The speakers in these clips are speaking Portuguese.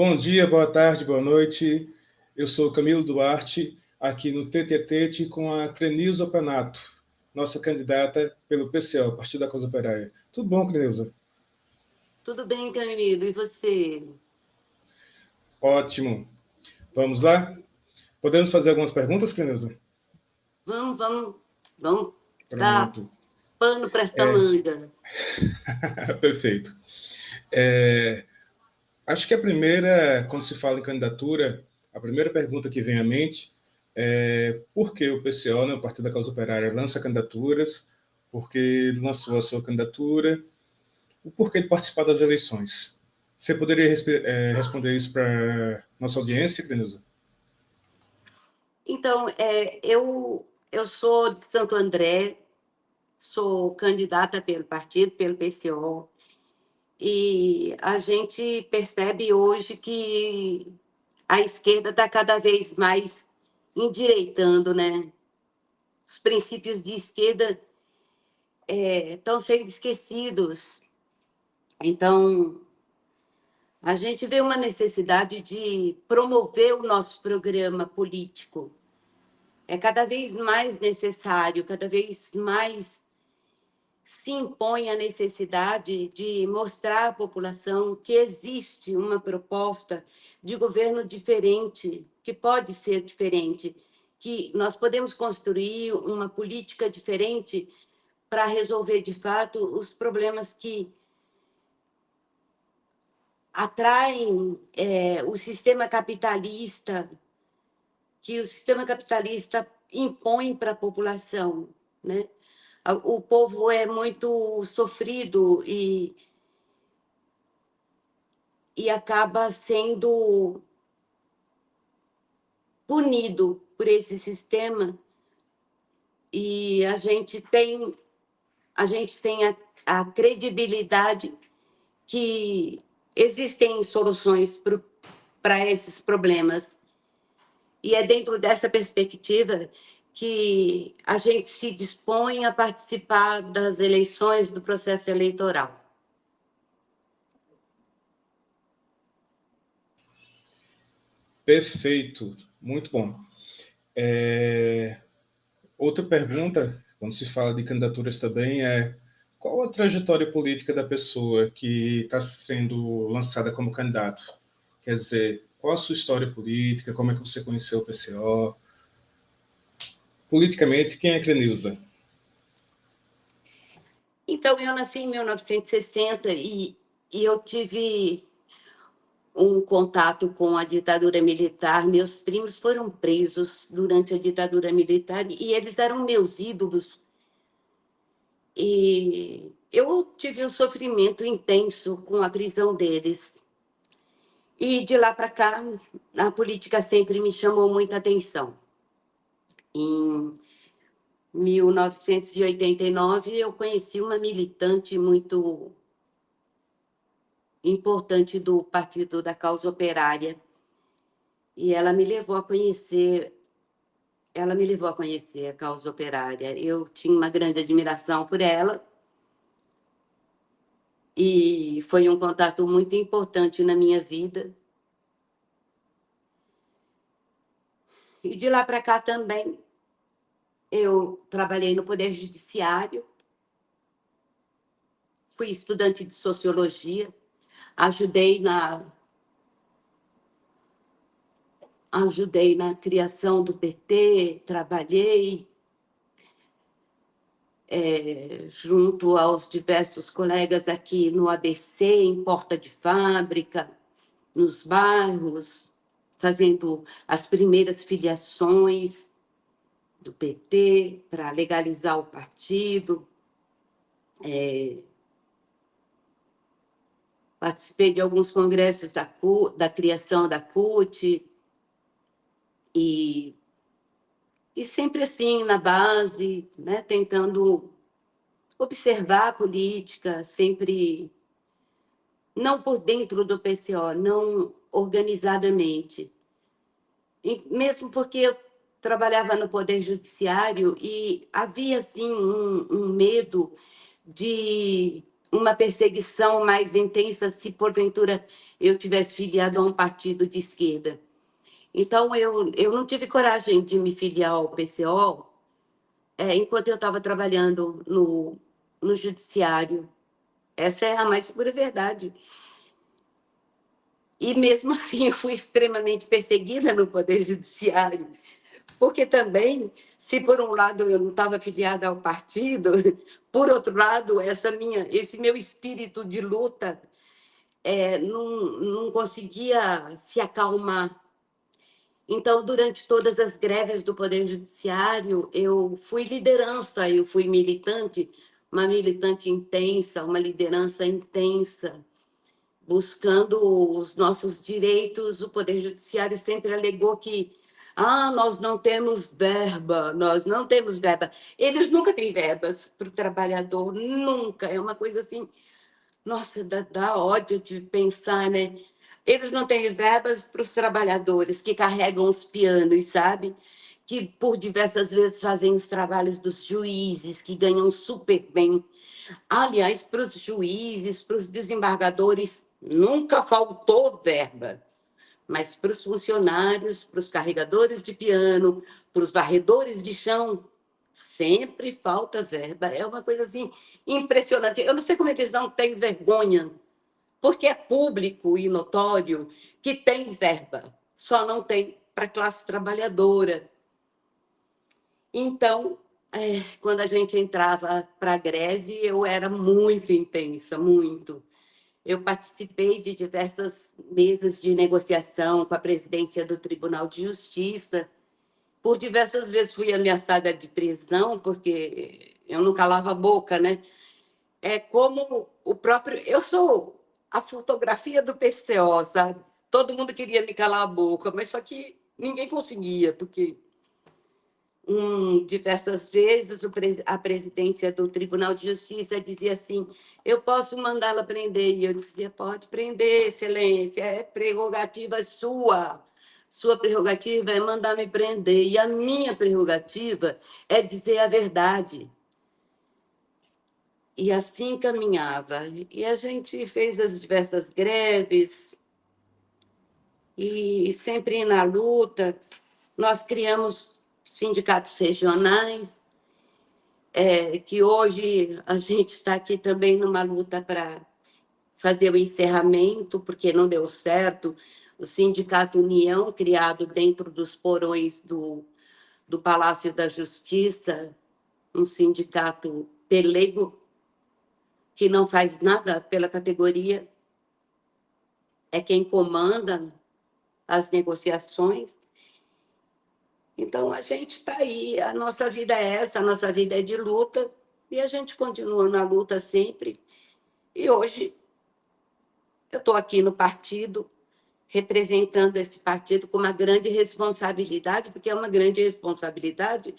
Bom dia, boa tarde, boa noite. Eu sou Camilo Duarte, aqui no TTT com a Clenilza Panato, nossa candidata pelo PCO, Partido da Causa Operária. Tudo bom, Clenilza? Tudo bem, Camilo. E você? Ótimo. Vamos lá? Podemos fazer algumas perguntas, Clenilza? Vamos dar Pronto. pano para esta manga. Perfeito. Acho que a primeira, quando se fala em candidatura, a primeira pergunta que vem à mente é por que o PCO, né, o Partido da Causa Operária, lança candidaturas, por que ele lançou a sua candidatura, o porquê de participar das eleições. Você poderia responder isso para nossa audiência, Crenilza? Então, eu sou de Santo André, sou candidata pelo partido, pelo PCO, e a gente percebe hoje que a esquerda está cada vez mais endireitando, né? Os princípios de esquerda estão sendo esquecidos. Então, a gente vê uma necessidade de promover o nosso programa político. É cada vez mais necessário, cada vez mais se impõe a necessidade de mostrar à população que existe uma proposta de governo diferente, que pode ser diferente, que nós podemos construir uma política diferente para resolver, de fato, os problemas que atraem o sistema capitalista, que o sistema capitalista impõe para a população, né? O povo é muito sofrido e acaba sendo punido por esse sistema, e a gente tem a credibilidade que existem soluções para esses problemas. E é dentro dessa perspectiva que a gente se dispõe a participar das eleições, do processo eleitoral. Perfeito, muito bom. Outra pergunta, quando se fala de candidaturas também, é qual a trajetória política da pessoa que está sendo lançada como candidato? Quer dizer, qual a sua história política, como é que você conheceu o PCO? Politicamente, quem é Crenilza? Então, eu nasci em 1960 e eu tive um contato com a ditadura militar. Meus primos foram presos durante a ditadura militar e eles eram meus ídolos. E eu tive um sofrimento intenso com a prisão deles. E de lá para cá, a política sempre me chamou muita atenção. Em 1989, eu conheci uma militante muito importante do Partido da Causa Operária, e ela me levou a conhecer a Causa Operária. Eu tinha uma grande admiração por ela e foi um contato muito importante na minha vida. E de lá para cá também eu trabalhei no Poder Judiciário, fui estudante de Sociologia, ajudei na criação do PT, trabalhei junto aos diversos colegas aqui no ABC, em porta de fábrica, nos bairros, fazendo as primeiras filiações do PT para legalizar o partido. Participei de alguns congressos da criação da CUT, e sempre assim, na base, né, tentando observar a política, sempre não por dentro do PCO, não organizadamente. E mesmo porque eu trabalhava no Poder Judiciário e havia, assim, um medo de uma perseguição mais intensa se, porventura, eu tivesse filiado a um partido de esquerda. Então, eu não tive coragem de me filiar ao PCO enquanto eu estava trabalhando no judiciário. Essa é a mais pura verdade. E mesmo assim, eu fui extremamente perseguida no Poder Judiciário, porque também, se por um lado eu não estava afiliada ao partido, por outro lado, esse meu espírito de luta não conseguia se acalmar. Então, durante todas as greves do Poder Judiciário, eu fui liderança, eu fui militante, uma militante intensa, uma liderança intensa, buscando os nossos direitos. O Poder Judiciário sempre alegou que nós não temos verba, nós não temos verba. Eles nunca têm verbas para o trabalhador, nunca. É uma coisa assim, nossa, dá ódio de pensar, né? Eles não têm verbas para os trabalhadores que carregam os pianos, sabe? Que por diversas vezes fazem os trabalhos dos juízes, que ganham super bem. Aliás, para os juízes, para os desembargadores, nunca faltou verba. Mas para os funcionários, para os carregadores de piano, para os varredores de chão, sempre falta verba. É uma coisa assim impressionante. Eu não sei como eles não têm vergonha, porque é público e notório que tem verba, só não tem para a classe trabalhadora. Então, quando a gente entrava para a greve, eu era muito intensa, muito. Eu participei de diversas mesas de negociação com a presidência do Tribunal de Justiça. Por diversas vezes fui ameaçada de prisão, porque eu não calava a boca, né? É como o próprio. Eu sou a fotografia do PCO, sabe? Todo mundo queria me calar a boca, mas só que ninguém conseguia, porque diversas vezes a presidência do Tribunal de Justiça dizia assim: eu posso mandá-la prender. E eu dizia: pode prender, excelência, é prerrogativa sua. Sua prerrogativa é mandar me prender, e a minha prerrogativa é dizer a verdade. E assim caminhava. E a gente fez as diversas greves, e sempre na luta. Nós criamos sindicatos regionais, que hoje a gente está aqui também numa luta para fazer o encerramento, porque não deu certo. O Sindicato União, criado dentro dos porões do Palácio da Justiça, um sindicato pelego, que não faz nada pela categoria, é quem comanda as negociações. Então, a gente está aí, a nossa vida é essa, a nossa vida é de luta, e a gente continua na luta sempre. E hoje eu estou aqui no partido, representando esse partido com uma grande responsabilidade, porque é uma grande responsabilidade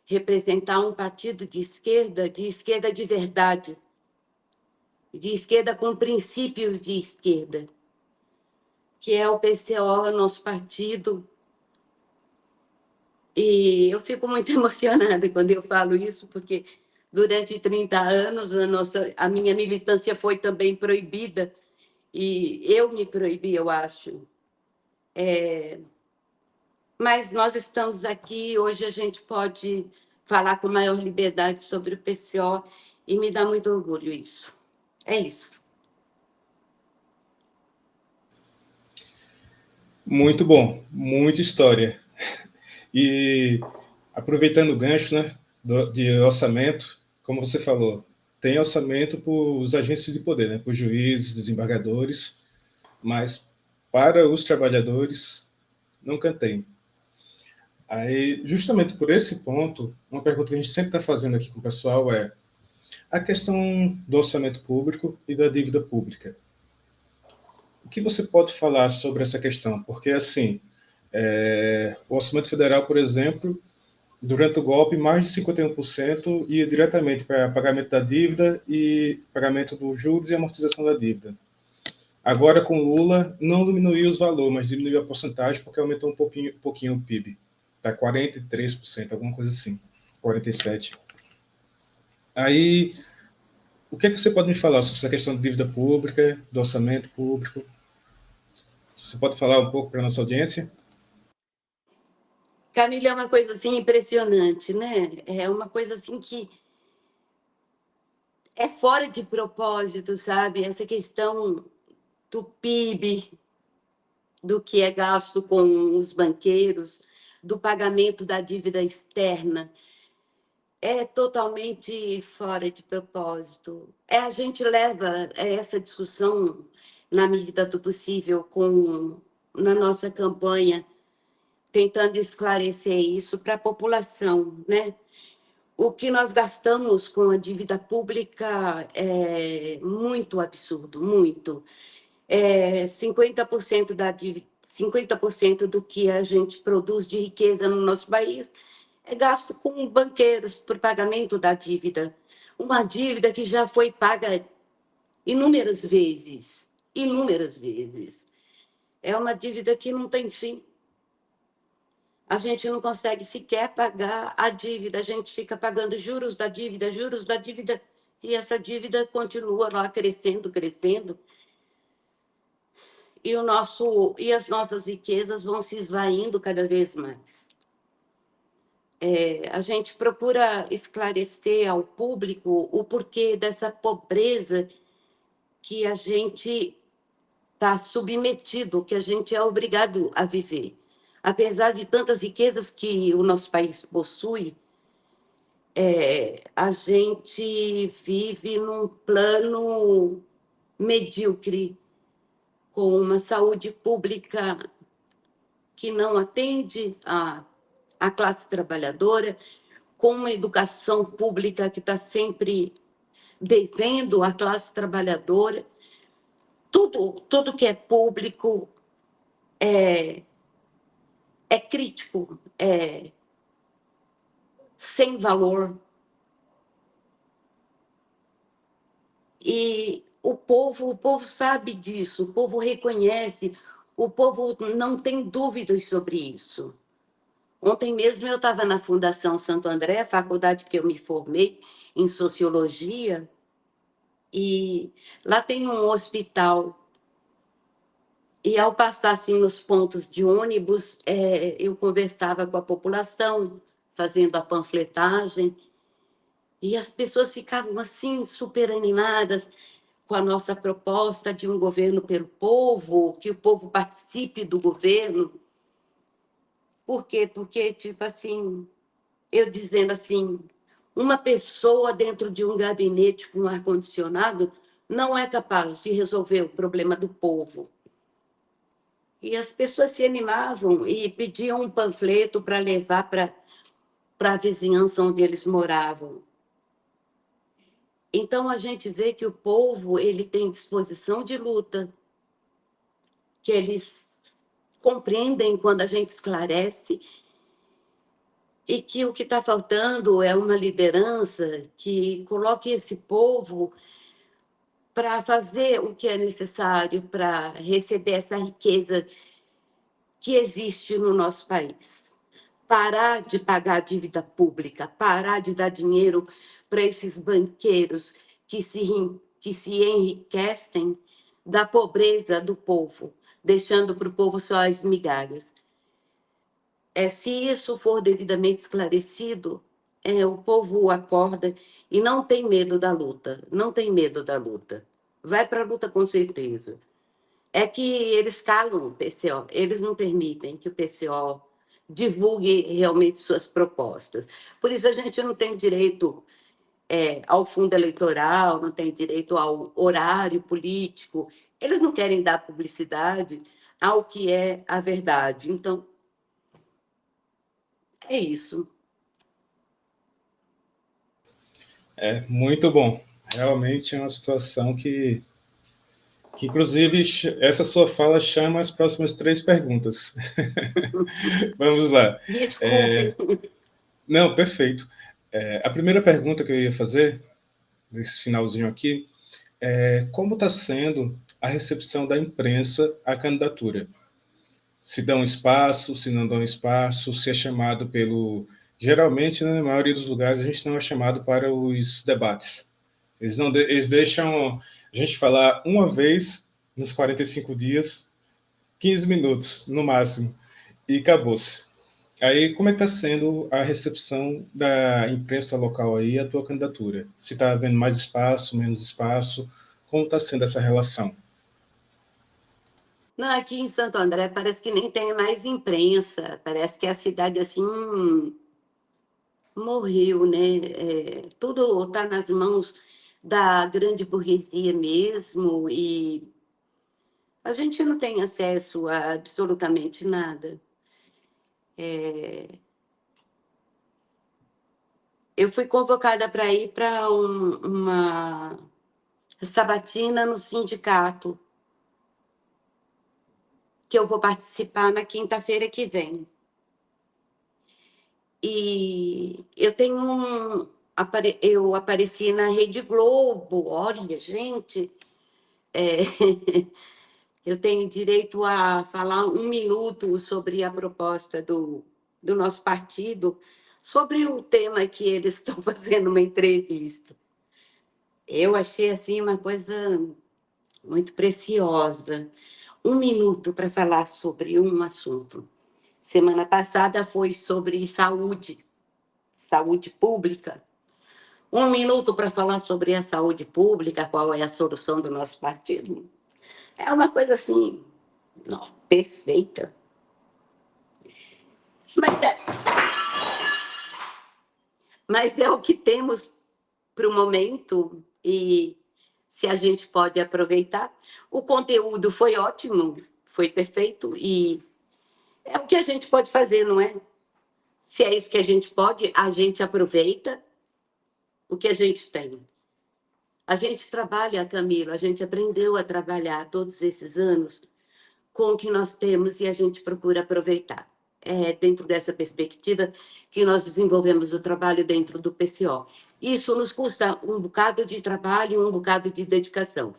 representar um partido de esquerda de esquerda com princípios de esquerda, que é o PCO, nosso partido. E eu fico muito emocionada quando eu falo isso, porque durante 30 anos a minha militância foi também proibida, e eu me proibi, eu acho. Mas nós estamos aqui, hoje a gente pode falar com maior liberdade sobre o PCO, e me dá muito orgulho isso. É isso. Muito bom, muita história. E aproveitando o gancho, né, de orçamento, como você falou, tem orçamento para os agentes de poder, né, para os juízes, desembargadores, mas para os trabalhadores nunca tem. Aí, justamente por esse ponto, uma pergunta que a gente sempre está fazendo aqui com o pessoal é a questão do orçamento público e da dívida pública. O que você pode falar sobre essa questão? Porque, assim, o orçamento federal, por exemplo, durante o golpe, mais de 51% ia diretamente para pagamento da dívida e pagamento dos juros e amortização da dívida. Agora, com Lula, não diminuiu os valores, mas diminuiu a porcentagem porque aumentou um pouquinho o PIB. Está 43%, alguma coisa assim. 47%. Aí, O que é que você pode me falar sobre essa questão de dívida pública, do orçamento público? Você pode falar um pouco para a nossa audiência? Camila, é uma coisa assim impressionante, né? É uma coisa assim que é fora de propósito, sabe? Essa questão do PIB, do que é gasto com os banqueiros, do pagamento da dívida externa, é totalmente fora de propósito. A gente leva essa discussão, na medida do possível, na nossa campanha, tentando esclarecer isso para a população, né? O que nós gastamos com a dívida pública é muito absurdo, muito. 50% da dívida, 50% do que a gente produz de riqueza no nosso país é gasto com banqueiros para o pagamento da dívida. Uma dívida que já foi paga inúmeras vezes, inúmeras vezes. É uma dívida que não tem fim. A gente não consegue sequer pagar a dívida, a gente fica pagando juros da dívida, e essa dívida continua lá crescendo, crescendo, e as nossas riquezas vão se esvaindo cada vez mais. A gente procura esclarecer ao público o porquê dessa pobreza que a gente está submetido, que a gente é obrigado a viver. Apesar de tantas riquezas que o nosso país possui, a gente vive num plano medíocre, com uma saúde pública que não atende a classe trabalhadora, com uma educação pública que está sempre devendo à classe trabalhadora. Tudo que é público é crítico, é sem valor. E o povo sabe disso, o povo reconhece, o povo não tem dúvidas sobre isso. Ontem mesmo eu estava na Fundação Santo André, faculdade que eu me formei em sociologia, e lá tem um hospital. E ao passar assim nos pontos de ônibus, eu conversava com a população, fazendo a panfletagem, e as pessoas ficavam assim super animadas com a nossa proposta de um governo pelo povo, que o povo participe do governo. Por quê? Porque, tipo assim, eu dizendo assim, uma pessoa dentro de um gabinete com ar-condicionado não é capaz de resolver o problema do povo. E as pessoas se animavam e pediam um panfleto para levar para a vizinhança onde eles moravam. Então, a gente vê que o povo ele tem disposição de luta, que eles compreendem quando a gente esclarece, e que o que está faltando é uma liderança que coloque esse povo para fazer o que é necessário para receber essa riqueza que existe no nosso país. Parar de pagar a dívida pública, parar de dar dinheiro para esses banqueiros que se enriquecem da pobreza do povo, deixando para o povo só as migalhas. Se isso for devidamente esclarecido, o povo acorda e não tem medo da luta, não tem medo da luta. Vai para a luta com certeza. É que eles calam o PCO, eles não permitem que o PCO divulgue realmente suas propostas. Por isso a gente não tem direito ao fundo eleitoral, não tem direito ao horário político. Eles não querem dar publicidade ao que é a verdade. Então, é isso. Muito bom. Realmente é uma situação que inclusive, essa sua fala chama as próximas 3 perguntas. Vamos lá. Desculpe. Não, perfeito. A primeira pergunta que eu ia fazer, nesse finalzinho aqui, é como está sendo a recepção da imprensa à candidatura? Se dão espaço, se não dão espaço, se é chamado pelo... Geralmente, na maioria dos lugares, a gente não é chamado para os debates. Eles deixam a gente falar uma vez nos 45 dias, 15 minutos, no máximo, e acabou-se. Aí, como é que está sendo a recepção da imprensa local aí, a tua candidatura? Se está havendo mais espaço, menos espaço? Como está sendo essa relação? Não, aqui em Santo André parece que nem tem mais imprensa, parece que a cidade, assim, morreu, né? Tudo está nas mãos da grande burguesia mesmo, e a gente não tem acesso a absolutamente nada. Eu fui convocada para ir para uma sabatina no sindicato, que eu vou participar na quinta-feira que vem. E eu tenho eu apareci na Rede Globo, olha, gente, eu tenho direito a falar um minuto sobre a proposta do nosso partido, sobre o tema que eles estão fazendo uma entrevista. Eu achei assim uma coisa muito preciosa. Um minuto para falar sobre um assunto. Semana passada foi sobre saúde pública. Um minuto para falar sobre a saúde pública, qual é a solução do nosso partido. É uma coisa assim, não, perfeita. Mas mas é o que temos para o momento, e se a gente pode aproveitar. O conteúdo foi ótimo, foi perfeito, e é o que a gente pode fazer, não é? Se é isso que a gente pode, a gente aproveita o que a gente tem. A gente trabalha, Camila, a gente aprendeu a trabalhar todos esses anos com o que nós temos e a gente procura aproveitar. É dentro dessa perspectiva que nós desenvolvemos o trabalho dentro do PCO. Isso nos custa um bocado de trabalho, um bocado de dedicação.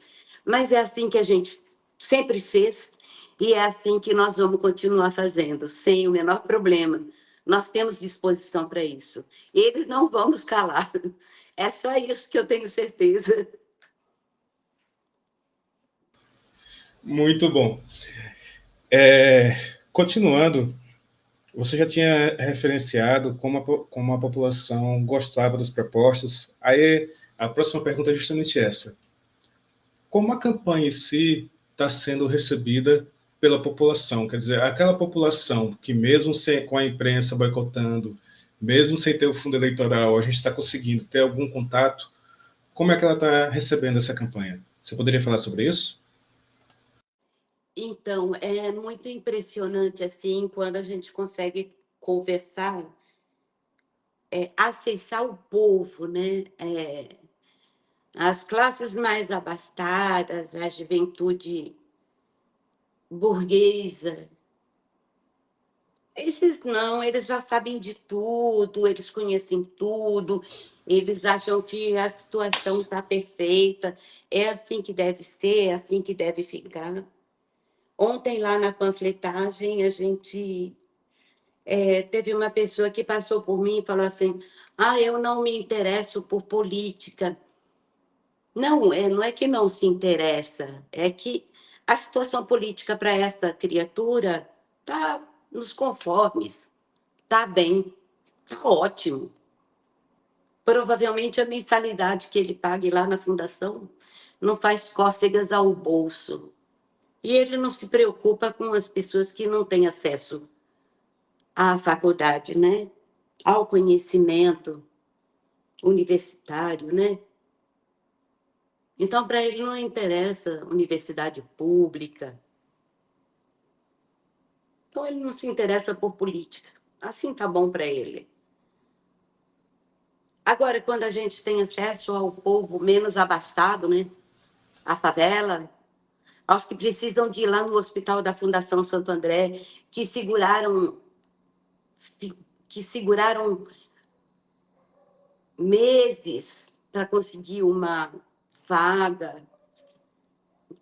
Mas é assim que a gente sempre fez e é assim que nós vamos continuar fazendo, sem o menor problema. Nós temos disposição para isso. Eles não vão nos calar. É só isso que eu tenho certeza. Muito bom. Continuando, você já tinha referenciado como a população gostava das propostas. Aí a próxima pergunta é justamente essa. Como a campanha em si está sendo recebida pela população? Quer dizer, aquela população que mesmo com a imprensa boicotando, mesmo sem ter o fundo eleitoral, a gente está conseguindo ter algum contato, como é que ela está recebendo essa campanha? Você poderia falar sobre isso? Então, é muito impressionante, assim, quando a gente consegue conversar, acessar o povo, né? As classes mais abastadas, a juventude burguesa, esses não, eles já sabem de tudo, eles conhecem tudo, eles acham que a situação está perfeita, é assim que deve ser, é assim que deve ficar. Ontem, lá na panfletagem, a gente teve uma pessoa que passou por mim e falou assim: ah, eu não me interesso por política. Não, não é que não se interessa, é que a situação política para essa criatura está nos conformes, está bem, está ótimo. Provavelmente a mensalidade que ele pague lá na fundação não faz cócegas ao bolso. E ele não se preocupa com as pessoas que não têm acesso à faculdade, né? Ao conhecimento universitário, né? Então, para ele não interessa universidade pública. Então, ele não se interessa por política. Assim tá bom para ele. Agora, quando a gente tem acesso ao povo menos abastado, né? A favela, aos que precisam de ir lá no hospital da Fundação Santo André, que seguraram meses para conseguir uma vaga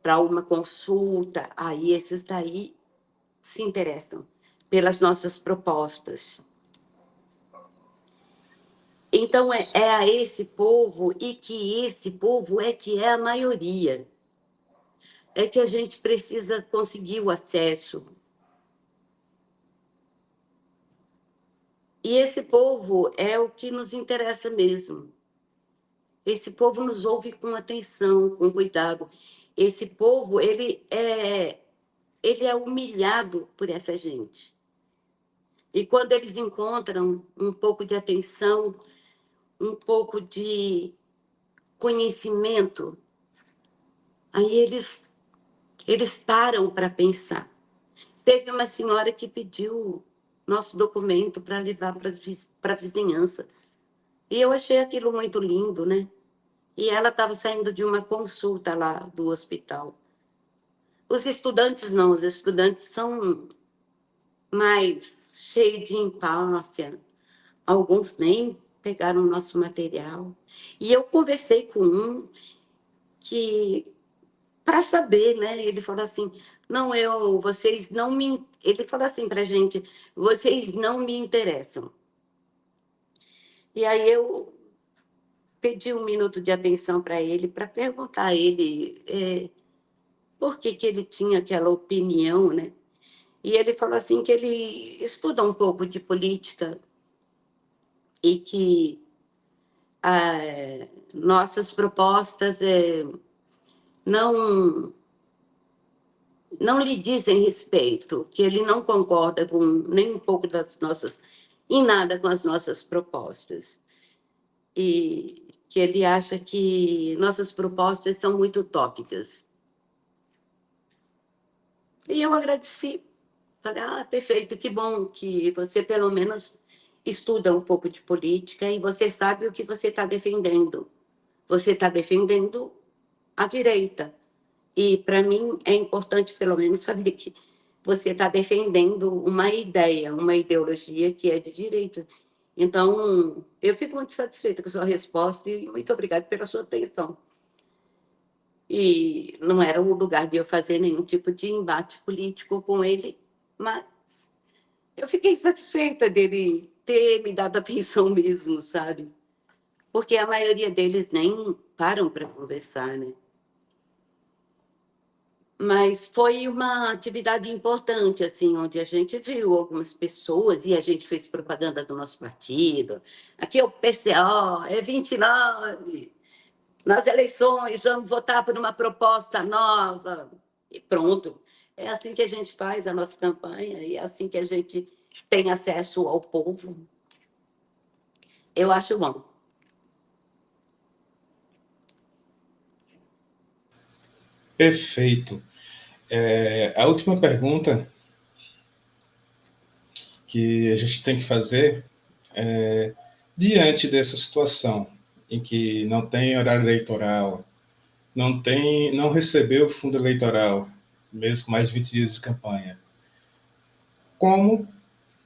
para uma consulta, aí esses daí se interessam pelas nossas propostas. Então, é a esse povo, e que esse povo é que é a maioria, é que a gente precisa conseguir o acesso. E esse povo é o que nos interessa mesmo. Esse povo nos ouve com atenção, com cuidado. Esse povo, ele é humilhado por essa gente. E quando eles encontram um pouco de atenção, um pouco de conhecimento, aí eles param para pensar. Teve uma senhora que pediu nosso documento para levar para a vizinhança. E eu achei aquilo muito lindo, né? E ela estava saindo de uma consulta lá do hospital. Os estudantes não, os estudantes são mais cheios de empáfia. Alguns nem pegaram o nosso material. E eu conversei com um que, para saber, né? Ele falou assim, não, vocês não me... Ele falou assim para a gente, vocês não me interessam. E aí eu pedi um minuto de atenção para ele, para perguntar a ele por que ele tinha aquela opinião, né? E ele falou assim que ele estuda um pouco de política e que nossas propostas não não lhe dizem respeito, que ele não concorda com nem um pouco em nada com as nossas propostas. E que ele acha que nossas propostas são muito utópicas. E eu agradeci. Falei, perfeito, que bom que você pelo menos estuda um pouco de política e você sabe o que você está defendendo. Você está defendendo a direita. E, para mim, é importante, pelo menos, saber que você está defendendo uma ideia, uma ideologia que é de direita. Então, eu fico muito satisfeita com a sua resposta e muito obrigada pela sua atenção. E não era o lugar de eu fazer nenhum tipo de embate político com ele, mas eu fiquei satisfeita dele ter me dado atenção mesmo, sabe? Porque a maioria deles nem param para conversar, né? Mas foi uma atividade importante, assim, onde a gente viu algumas pessoas e a gente fez propaganda do nosso partido. Aqui é o PCO, é 29. Nas eleições, vamos votar por uma proposta nova. E pronto. É assim que a gente faz a nossa campanha e é assim que a gente tem acesso ao povo. Eu acho bom. Perfeito. A última pergunta que a gente tem que fazer é, diante dessa situação em que não tem horário eleitoral, não recebeu fundo eleitoral, mesmo com mais de 20 dias de campanha, como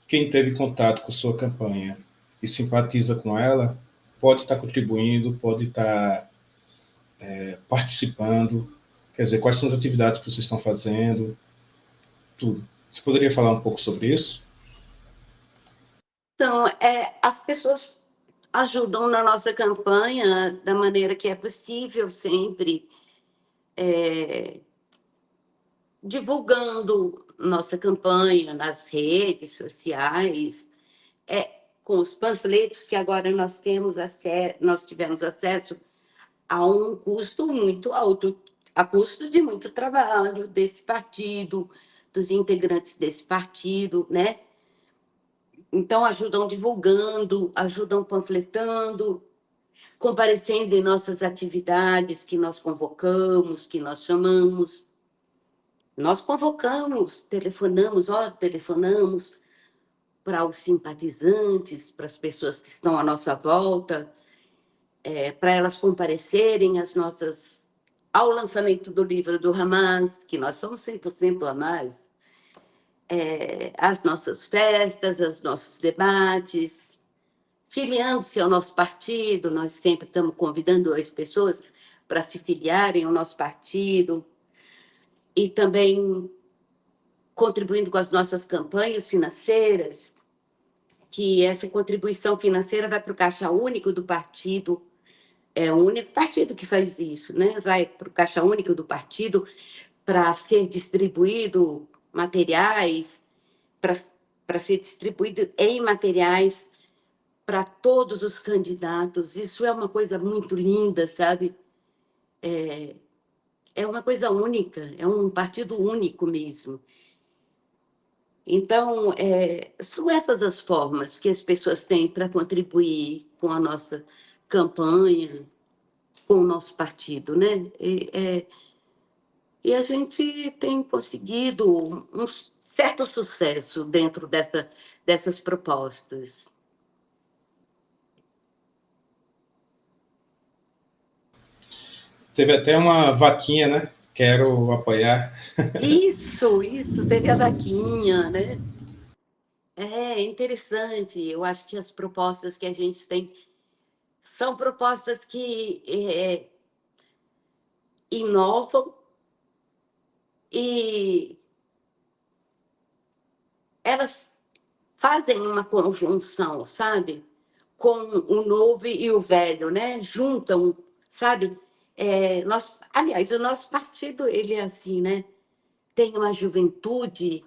quem teve contato com sua campanha e simpatiza com ela pode estar contribuindo, pode estar participando, quer dizer, quais são as atividades que vocês estão fazendo, tudo. Você poderia falar um pouco sobre isso? Então, as pessoas ajudam na nossa campanha da maneira que é possível sempre, divulgando nossa campanha nas redes sociais, com os panfletos que agora nós tivemos acesso a um custo muito alto, a custo de muito trabalho desse partido, dos integrantes desse partido, né? Então, ajudam divulgando, ajudam panfletando, comparecendo em nossas atividades que nós convocamos, que nós chamamos. Nós convocamos, telefonamos para os simpatizantes, para as pessoas que estão à nossa volta, para elas comparecerem ao lançamento do livro do Hamas, que nós somos 100% Hamas, às nossas festas, aos nossos debates, filiando-se ao nosso partido, nós sempre estamos convidando as pessoas para se filiarem ao nosso partido, e também contribuindo com as nossas campanhas financeiras. que essa contribuição financeira vai para o caixa único do partido, é o único partido que faz isso, né? Vai para o caixa único do partido para ser distribuído materiais, para ser distribuído em materiais para todos os candidatos. Isso é uma coisa muito linda, sabe? É uma coisa única, é um partido único mesmo. Então, são essas as formas que as pessoas têm para contribuir com a nossa campanha, com o nosso partido, né? E a gente tem conseguido um certo sucesso dentro dessas propostas. Teve até uma vaquinha, né? Quero apoiar. Isso, teve a vaquinha, né? É interessante. Eu acho que as propostas que a gente tem são propostas que inovam e elas fazem uma conjunção, sabe? Com o novo e o velho, né? Juntam, sabe? Aliás, o nosso partido, ele é assim, né? Tem uma juventude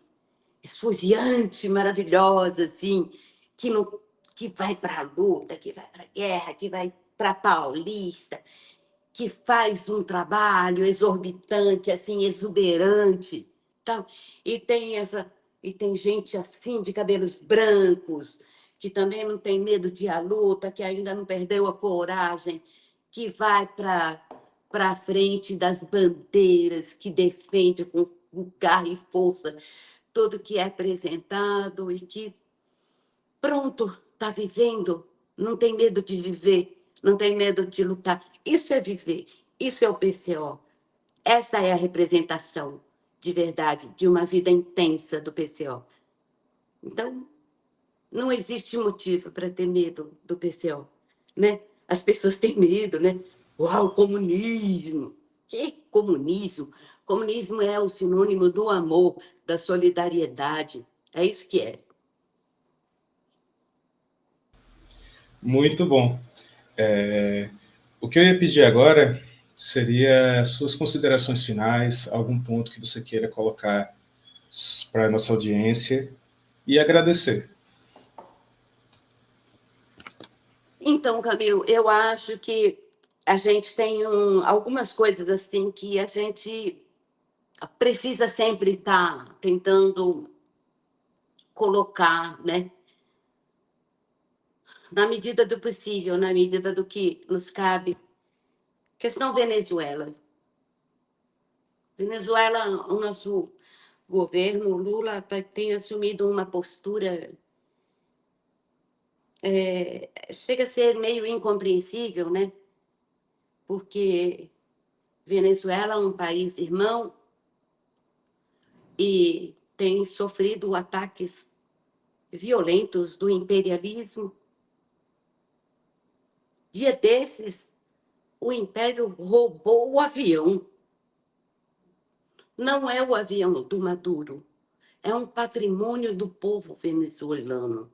esfuziante, maravilhosa, assim, que, não, que vai para a luta, que vai para a guerra, que vai para a Paulista, que faz um trabalho exorbitante, assim, exuberante, tal. E tem gente assim de cabelos brancos, que também não tem medo de ir à luta, que ainda não perdeu a coragem, que vai para a frente das bandeiras, que defende com garra e força tudo que é apresentado e que, pronto, está vivendo, não tem medo de viver, não tem medo de lutar. Isso é viver, isso é o PCO. Essa é a representação de verdade de uma vida intensa do PCO. Então, não existe motivo para ter medo do PCO, né? As pessoas têm medo, né? Uau, comunismo! Que comunismo? Comunismo é o sinônimo do amor, da solidariedade. É isso que é. Muito bom. O que eu ia pedir agora seria suas considerações finais, algum ponto que você queira colocar para a nossa audiência e agradecer. Então, Camilo, eu acho que a gente tem algumas coisas assim que a gente precisa sempre estar tentando colocar, né? Na medida do possível, na medida do que nos cabe. Questão Venezuela. Venezuela, o nosso governo, o Lula, tem assumido uma postura chega a ser meio incompreensível, né? Porque Venezuela é um país irmão e tem sofrido ataques violentos do imperialismo. Dia desses, o Império roubou o avião. Não é o avião do Maduro, é um patrimônio do povo venezuelano.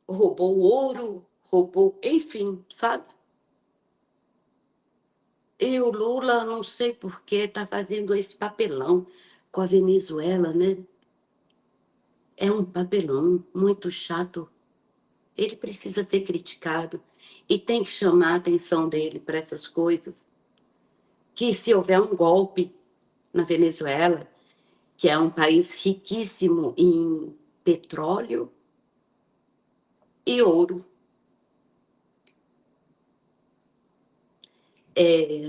Roubou ouro, roubou, enfim, sabe? E o Lula, não sei por que, está fazendo esse papelão com a Venezuela, né? É um papelão muito chato. Ele precisa ser criticado e tem que chamar a atenção dele para essas coisas. Que se houver um golpe na Venezuela, que é um país riquíssimo em petróleo e ouro,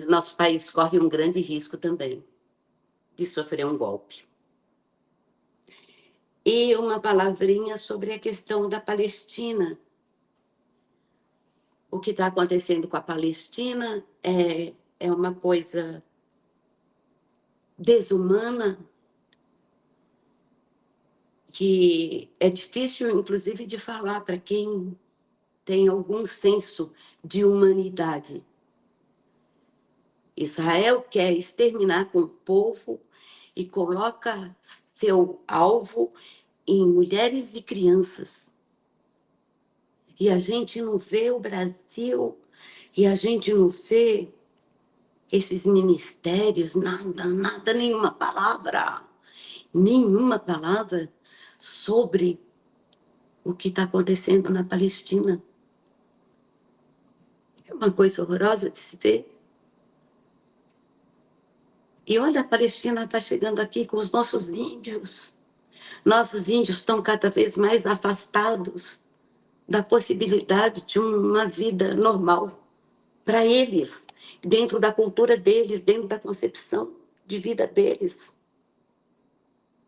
nosso país corre um grande risco também de sofrer um golpe. E uma palavrinha sobre a questão da Palestina. O que está acontecendo com a Palestina é uma coisa desumana, que é difícil, inclusive, de falar para quem tem algum senso de humanidade. Israel quer exterminar com o povo e coloca seu alvo em mulheres e crianças. E a gente não vê o Brasil, e a gente não vê esses ministérios, nada, nenhuma palavra sobre o que está acontecendo na Palestina. É uma coisa horrorosa de se ver. E olha, a Palestina está chegando aqui com os nossos índios. Nossos índios estão cada vez mais afastados da possibilidade de uma vida normal para eles, dentro da cultura deles, dentro da concepção de vida deles.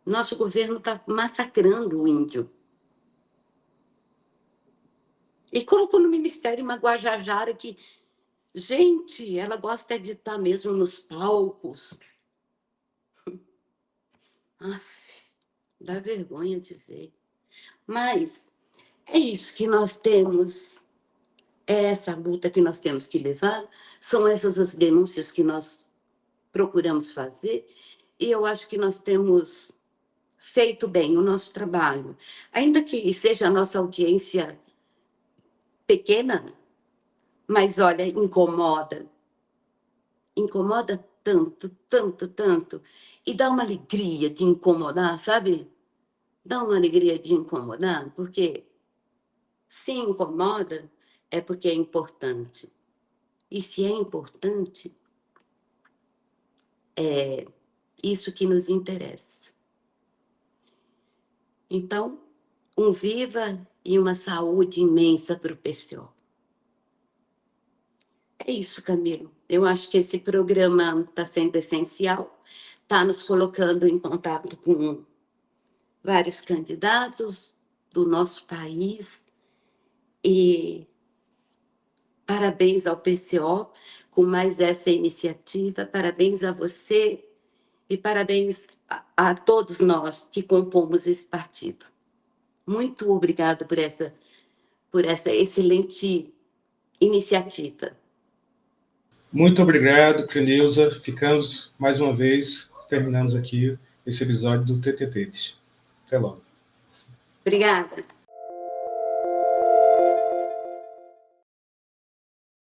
Nosso governo está massacrando o índio. E colocou no Ministério uma Guajajara que, gente, ela gosta de estar mesmo nos palcos. Aff, dá vergonha de ver. Mas é isso que nós temos, é essa luta que nós temos que levar, são essas as denúncias que nós procuramos fazer, e eu acho que nós temos feito bem o nosso trabalho. Ainda que seja a nossa audiência pequena, mas olha, incomoda. Incomoda tanto, e dá uma alegria de incomodar, sabe? Dá uma alegria de incomodar, porque se incomoda é porque é importante. E se é importante, é isso que nos interessa. Então, um viva e uma saúde imensa para o PCO. É isso, Camilo. Eu acho que esse programa está sendo essencial, está nos colocando em contato com vários candidatos do nosso país, e parabéns ao PCO com mais essa iniciativa, parabéns a você e parabéns a todos nós que compomos esse partido. Muito obrigada por essa excelente iniciativa. Muito obrigado, Crenilza. Ficamos, mais uma vez, terminamos aqui esse episódio do TTT. Até logo. Obrigada.